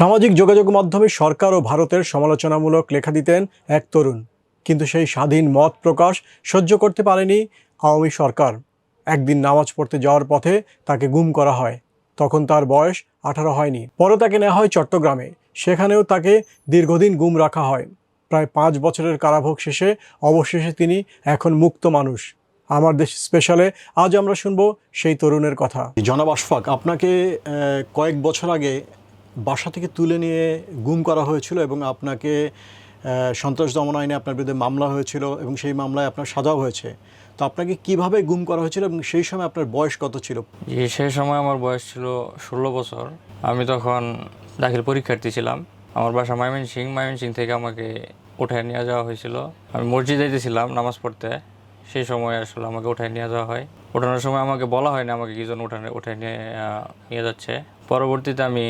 সামাজিক যোগাযোগ মাধ্যমে সরকার ও ভারতের সমালোচনামূলক লেখা দিতেন এক তরুণ, কিন্তু সেই স্বাধীন মত প্রকাশ সহ্য করতে পারেনি আওয়ামী সরকার। একদিন নামাজ পড়তে যাওয়ার পথে তাকে গুম করা হয়। তখন তার বয়স 18 হয়নি। পরে তাকে নেওয়া হয় চট্টগ্রামে। সেখানেও তাকে দীর্ঘদিন গুম রাখা হয়। প্রায় 5 বছরের কারাভোগ শেষে অবশেষে তিনি এখন মুক্ত মানুষ। আমার দেশ স্পেশালে আজ আমরা শুনবো সেই তরুণের কথা। জনাব আশফাক, আপনাকে কয়েক বছর আগে বাসা থেকে তুলে নিয়ে গুম করা হয়েছিল এবং আপনাকে সন্ত্রাস দমন আইনে আপনার বিরুদ্ধে মামলা হয়েছিল এবং সেই মামলায় আপনার সাজাও হয়েছে। তো আপনাকে কিভাবে গুম করা হয়েছিল এবং সেই সময় আপনার বয়স কত ছিল? সেই সময় আমার বয়স ছিল 16 বছর। আমি তখন দাখিল পরীক্ষার্থী ছিলাম। আমার বাসা ময়মনসিংহ থেকে আমাকে উঠায় নিয়ে যাওয়া হয়েছিল। আমি মসজিদে যেতেছিলাম নামাজ পড়তে, সেই সময় আসলে আমাকে উঠায় নিয়ে যাওয়া হয়। ওঠানোর সময় আমাকে বলা হয়নি আমাকে কি জন্য উঠায় নিয়ে যাচ্ছে। পরবর্তীতে আমি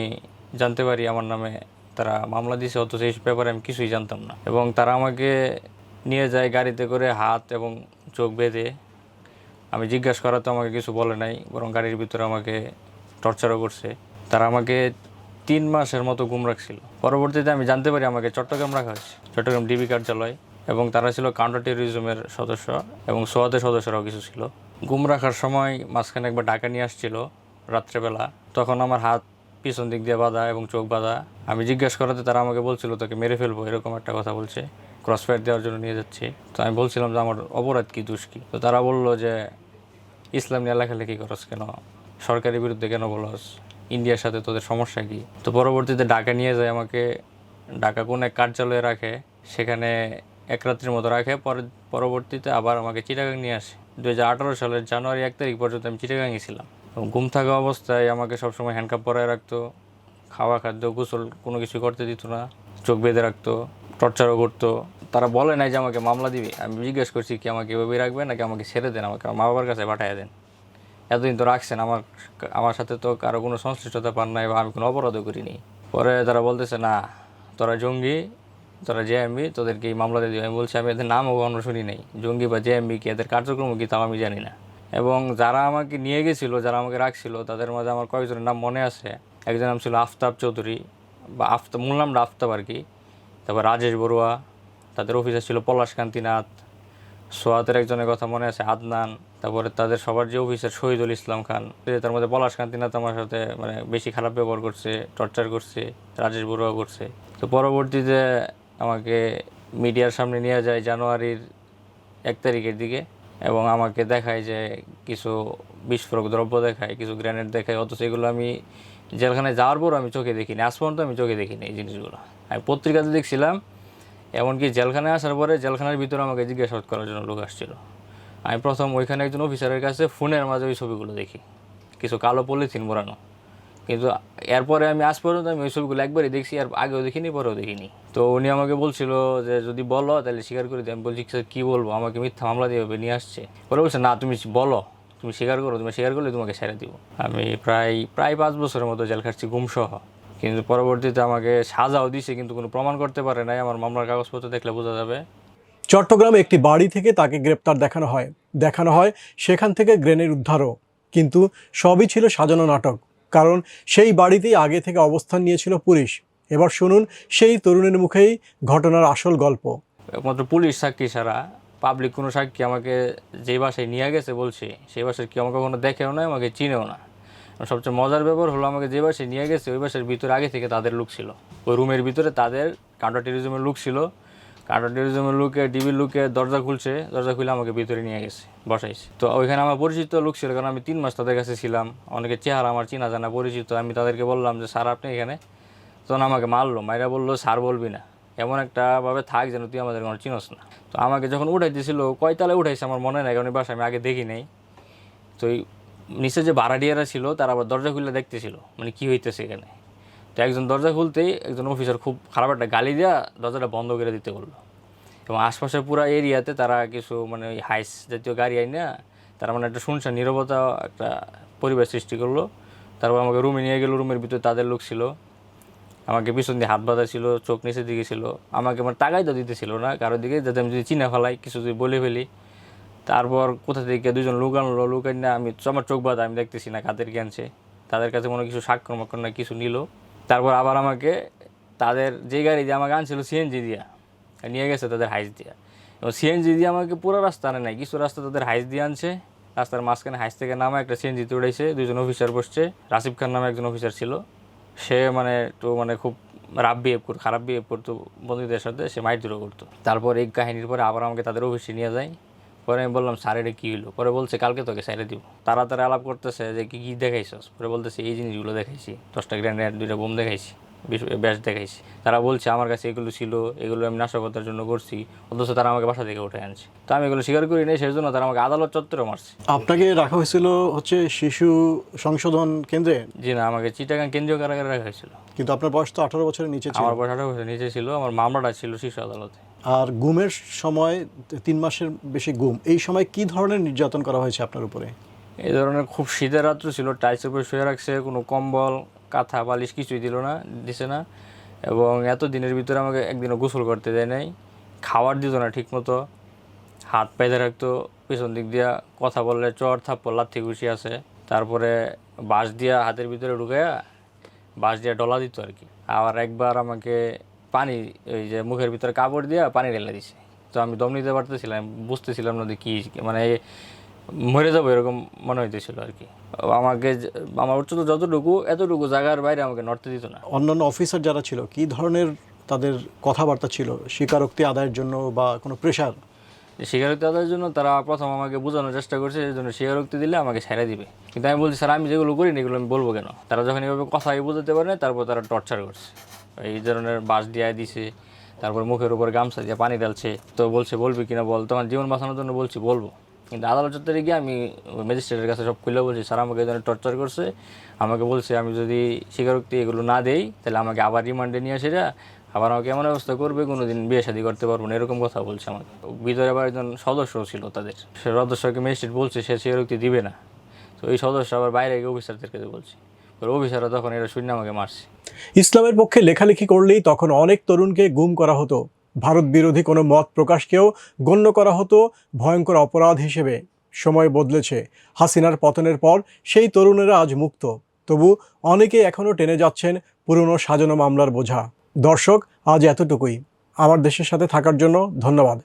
জানতে পারি আমার নামে তারা মামলা দিয়েছে, অথচ এই ব্যাপারে আমি কিছুই জানতাম না। এবং তারা আমাকে নিয়ে যায় গাড়িতে করে, হাত এবং চোখ বেঁধে। আমি জিজ্ঞাসা করা তো আমাকে কিছু বলে নাই, বরং গাড়ির ভিতরে আমাকে টর্চারও করছে। তারা আমাকে 3 মাসের মতো গুম রাখছিল। পরবর্তীতে আমি জানতে পারি আমাকে চট্টগ্রাম রাখা হয়েছে, চট্টগ্রাম ডিবি কার্যালয়। এবং তারা ছিল কাউন্টার টেরোরিজমের সদস্য এবং সোয়াতের সদস্যরাও কিছু ছিল। গুম রাখার সময় মাঝখানে একবার ডাকা নিয়ে আসছিল রাত্রেবেলা। তখন আমার হাত পিছন দিক দিয়ে বাঁধা এবং চোখ বাঁধা। আমি জিজ্ঞাসা করাতে তারা আমাকে বলছিল তোকে মেরে ফেলবো, এরকম একটা কথা বলছে। ক্রসফায়ার দেওয়ার জন্য নিয়ে যাচ্ছি। তো আমি বলছিলাম যে আমার অপরাধ কি, দোষ কি? তো তারা বললো যে ইসলাম নিয়ে লেখালেখি করস কেন, সরকারের বিরুদ্ধে কেন বলস, ইন্ডিয়ার সাথে তোদের সমস্যা কি? তো পরবর্তীতে ঢাকা নিয়ে যায় আমাকে। ঢাকা কোন এক কার্যালয়ে রাখে, সেখানে এক রাত্রির মতো রাখে। পরবর্তীতে আবার আমাকে চিটাগাং নিয়ে আসে। 2018 সালের জানুয়ারি 1 তারিখ পর্যন্ত আমি চিটাগাংয়ে ছিলাম। এবং ঘুম থাকা অবস্থায় আমাকে সবসময় হ্যান্ডকাপ পরায় রাখতো, খাওয়া খাদ্য গোসল কোনো কিছু করতে দিত না, চোখ বেঁধে রাখতো, টর্চারও করতো। তারা বলে নাই যে আমাকে মামলা দিবে। আমি জিজ্ঞেস করছি কি আমাকে এভাবে রাখবে নাকি আমাকে ছেড়ে দেন, আমাকে আমার মা বাবার কাছে পাঠিয়ে দেন। এতদিন তো রাখছেন, আমার সাথে তো কারো কোনো সংশ্লিষ্টতা পান নাই বা আমি কোনো অপরাধও করিনি। পরে তারা বলতেছে না, তোরা জঙ্গি, তোরা জেএমবি, তোদেরকে এই মামলা দিয়ে দিবে। আমি বলছি আমি এদের নামও কখনো শুনি নাই। জঙ্গি বা জেএমবি কি, এদের কার্যক্রম কি, তাও আমি জানি না। এবং যারা আমাকে নিয়ে গেছিলো, যারা আমাকে রাখছিল, তাদের মাঝে আমার কয়েকজনের নাম মনে আছে। একজন নাম ছিল আফতাব চৌধুরী, বা মূল নামটা আফতাব আর কি। তারপর রাজেশ বড়ুয়া, তাদের অফিসার ছিল পলাশ কান্তিনাথ। সোয়াতের একজনের কথা মনে আছে, আদনান। তারপরে তাদের সবার যে অফিসার শহীদুল ইসলাম খান, তার মধ্যে পলাশ কান্তিনাথ আমার সাথে বেশি খারাপ ব্যবহার করছে, টর্চার করছে, রাজেশ বড়ুয়া করছে। তো পরবর্তীতে আমাকে মিডিয়ার সামনে নিয়ে যায় জানুয়ারির 1 তারিখের দিকে, এবং আমাকে দেখায় যে কিছু বিস্ফোরক দ্রব্য দেখায়, কিছু গ্রেনেড দেখায়। অথচ এগুলো আমি জেলখানায় যাওয়ার পর আমি চোখে দেখিনি, আজ পর্যন্ত আমি চোখে দেখিনি এই জিনিসগুলো। আমি পত্রিকাতে দেখছিলাম। এমনকি জেলখানায় আসার পরে জেলখানার ভিতরে আমাকে জিজ্ঞাসাবাদ করার জন্য লোক আসছিল। আমি প্রথম ওইখানে একজন অফিসারের কাছে ফোনের মাঝে ওই ছবিগুলো দেখি, কিছু কালো পলিথিন মোড়ানো। কিন্তু এরপরে আমি আজ পর্যন্ত আমি ওই ছবিগুলো একবারই দেখছি, আর আগেও দেখিনি, পরেও দেখিনি। তো উনি আমাকে বলছিল যে যদি বলো তাহলে স্বীকার করে দিই। আমি বলছি স্যার কী বলবো, আমাকে মিথ্যা মামলা দিয়ে নিয়ে আসছে। পরে বলছে না, তুমি বলো, তুমি স্বীকার করো, তুমি স্বীকার করলে তোমাকে ছেড়ে দিব। আমি প্রায় 5 বছরের মতো জেল খাটছি গুমসহ। কিন্তু পরবর্তীতে আমাকে সাজাও দিছে, কিন্তু কোনো প্রমাণ করতে পারে নাই। আমার মামলার কাগজপত্র দেখলে বোঝা যাবে। চট্টগ্রামে একটি বাড়ি থেকে তাকে গ্রেপ্তার দেখানো হয় সেখান থেকে গ্রেনেড উদ্ধারও। কিন্তু সবই ছিল সাজানো নাটক, কারণ সেই বাড়িতেই আগে থেকে অবস্থান নিয়েছিল পুলিশ। এবার শুনুন সেই তরুণের মুখেই ঘটনার আসল গল্প। একমাত্র পুলিশ সাক্ষী ছাড়া পাবলিক কোনো সাক্ষী আমাকে যে বাসায় নিয়ে গেছে বলছে, সেই বাসার কেউ আমাকে কখনো দেখেও না, আমাকে চিনেও না। সবচেয়ে মজার ব্যাপার হলো, আমাকে যে বাসায় নিয়ে গেছে ওই বাসার ভিতরে আগে থেকে তাদের লোক ছিল। ওই রুমের ভিতরে তাদের কাউন্টার টেরোরিজমের লোক ছিল। কাউন্টার টেরোরিজমের লোকে, ডিবির লোকে দরজা খুলে আমাকে ভিতরে নিয়ে গেছে, বসাইছে। তো ওইখানে আমার পরিচিত লোক ছিল, কারণ আমি 3 মাস তাদের কাছে ছিলাম। অনেকে চেহারা আমার চেনা জানা পরিচিত। আমি তাদেরকে বললাম যে স্যার আপনি এখানে। তখন আমাকে মাইরা বললো স্যার বলবি না, এমন একটা ভাবে থাক যেন তুই আমাদের কোনো চিনস না। তো আমাকে যখন উঠাইতেছিল, কয়তালে উঠাইছে আমার মনে নাই, কারণ এই বাসা আমি আগে দেখি নাই। তো নিচে যে ভাড়াটিয়ারা ছিল তারা আবার দরজা খুলে দেখতেছিল কী হইতেছে এখানে। তো একজন দরজা খুলতেই একজন অফিসার খুব খারাপ একটা গালি দেওয়া দরজাটা বন্ধ করে দিতে বললো। এবং আশপাশের পুরো এরিয়াতে তারা কিছু ওই হাইস জাতীয় গাড়ি আইনা তারা একটা শুনশান নীরবতা, একটা পরিবেশ সৃষ্টি করলো। তারপর আমাকে রুমে নিয়ে গেলো। রুমের ভিতরে তাদের লোক ছিল। আমাকে পিছন দিয়ে হাত বাঁধা ছিল, চোখ নিচের দিকে ছিল। আমাকে টাকাই তো দিতেছিল না কারোর দিকে, যাতে আমি যদি চিনে ফেলাই, কিছু যদি বলে ফেলি। তারপর কোথা থেকে 2জন লোক আনলো। লোক আনে আমি আমার চোখ বাঁধা, আমি দেখতেছি না কাদের আনছে। তাদের কাছে কিছু স্বাক্ষর মাক্ষর না কিছু নিল। তারপর আবার আমাকে তাদের যে গাড়ি দিয়ে আমাকে আনছিল সিএনজি দিয়া নিয়ে গেছে তাদের হাইস দিয়া, এবং সিএনজি দিয়ে আমাকে পুরো রাস্তা আনে নাই, কিছু রাস্তা তাদের হাইস দিয়ে আনছে। রাস্তার মাঝখানে হাইস থেকে নামা একটা সিএনজিতে উড়াইছে, দুজন অফিসার বসছে, রাসিফ খান নামে একজন অফিসার ছিল, সে মানে একটু মানে খুব রাফ বিহেভ করতো, খারাপ বিহেভ করতো বন্ধুদের সাথে, সে মাইরধরও করতো। তারপর এই কাহিনীর পরে আবার আমাকে তাদের অফিসে নিয়ে যায়। পরে আমি বললাম স্যার এটা কী হলো? পরে বলছে কালকে তোকে সাইডে দিব। তারা আলাপ করতেছে যে কী কী দেখাইছস? পরে বলতেছে এই জিনিসগুলো দেখাইছি, 10টা গ্রেনেড, 2টা বোম দেখাইছি, ব্যাস দেখাইছি। তারা বলছে আমার কাছে এগুলো ছিল, এগুলো আমি নাশকতার জন্য করছি, অথচ তারা আমাকে বাসা থেকে উঠে আনছে। তো আমি এগুলো স্বীকার করি নাই, সেই জন্য তারা আমাকে আদালত চত্বরে মারছে। আপনাকে রাখা হয়েছিল হচ্ছে শিশু সংশোধন কেন্দ্রে? জি না, আমাকে চিটাগাং কেন্দ্রীয় কারাগারে রাখা হয়েছিল। কিন্তু আপনার বয়স তো 18 বছরের নিচে ছিল। আমার বয়স 18 বছরের নিচে ছিল, আমার মামলাটা ছিল শিশু আদালতে। আর গুমের সময় 3 মাসের বেশি গুম, এই সময় কি ধরনের নির্যাতন করা হয়েছে আপনার উপরে? এই ধরনের খুব শীতের রাত্র ছিল, টাইলসের উপরে শুয়ে রাখছে, কোনো কম্বল কাঁথা বালিশ কিছুই দিছে না, এবং এত দিনের ভিতরে আমাকে একদিনও গোসল করতে দেয় নাই, খাবার দিত না ঠিক মতো, হাত পাইতে রাখতো, পেছন দিক দিয়া কথা বললে চর থাপ্পড় লাথি ঘুষি আছে, তারপরে বাঁশ দিয়া হাতের ভিতরে ঢুকাইয়া বাঁশ দিয়া ডলা দিত আর কি। আবার একবার আমাকে পানি, ওই যে মুখের ভিতরে কাপড় দিয়া পানি ঢেলে দিছে, তো আমি দম নিতে পারতেছিলাম, বুঝতেছিলাম না যে কী, মানে মরে যাবো এরকম মনে হইতেছিল আর কি। আমাকে আমার উচ্চতা যতটুকু, এতটুকু জায়গার বাইরে আমাকে নড়তে দিত না। অন্যান্য অফিসার যারা ছিল কি ধরনের তাদের কথাবার্তা ছিল স্বীকারোক্তি আদায়ের জন্য বা কোনো প্রেশার? স্বীকারোক্তি আদায়ের জন্য তারা প্রথম আমাকে বোঝানোর চেষ্টা করছে, এই জন্য স্বীকারোক্তি দিলে আমাকে ছেড়ে দিবে, কিন্তু আমি বলছি স্যার আমি যেগুলো করি না এগুলো আমি বলবো কেন? তারা যখন এভাবে কথাই বোঝাতে পারে না, তারপর তারা টর্চার করছে, এই ধরনের বাঁশ দিয়ে দিছে, তারপর মুখের উপর গামছা দিয়ে পানি ঢালছে। তো বলছে বলবি কিনা বল, তোমার জীবন বাঁচানোর জন্য বলছি বলবো। কিন্তু আদালত চত্বরে গিয়ে আমি ম্যাজিস্ট্রেটের কাছে সব খুলে বলছি স্যার আমাকে এই ধরনের টর্চার করছে, আমাকে বলছে আমি যদি স্বীকারোক্তি এগুলো না দেই তাহলে আমাকে আবার রিমান্ডে নিয়ে আসে, আবার আমাকে এমন অবস্থা করবে কোনোদিন বিয়ে শাদী করতে পারবো না, এরকম কথা বলছে আমাকে। ভিতরে আবার একজন সদস্য ছিল তাদের, সে সদস্যকে ম্যাজিস্ট্রেট বলছে সে স্বীকারোক্তি দিবে না, তো এই সদস্য আবার বাইরে গিয়ে অফিসারদের কাছে বলছে, অফিসাররা তখন এটা শুনে আমাকে মারছে। ইসলামের পক্ষে লেখালেখি করলেই তখন অনেক তরুণকে গুম করা হতো, ভারত বিরোধী কোনো মত প্রকাশকেও গণ্য করা হতো ভয়ঙ্কর অপরাধ হিসেবে। সময় বদলেছে, হাসিনার পতনের পর সেই তরুণেরা আজ মুক্ত, তবু অনেকেই এখনও টেনে যাচ্ছেন পুরনো সাজানো মামলার বোঝা। দর্শক, আজ এতটুকুই। আমার দেশের সাথে থাকার জন্য ধন্যবাদ।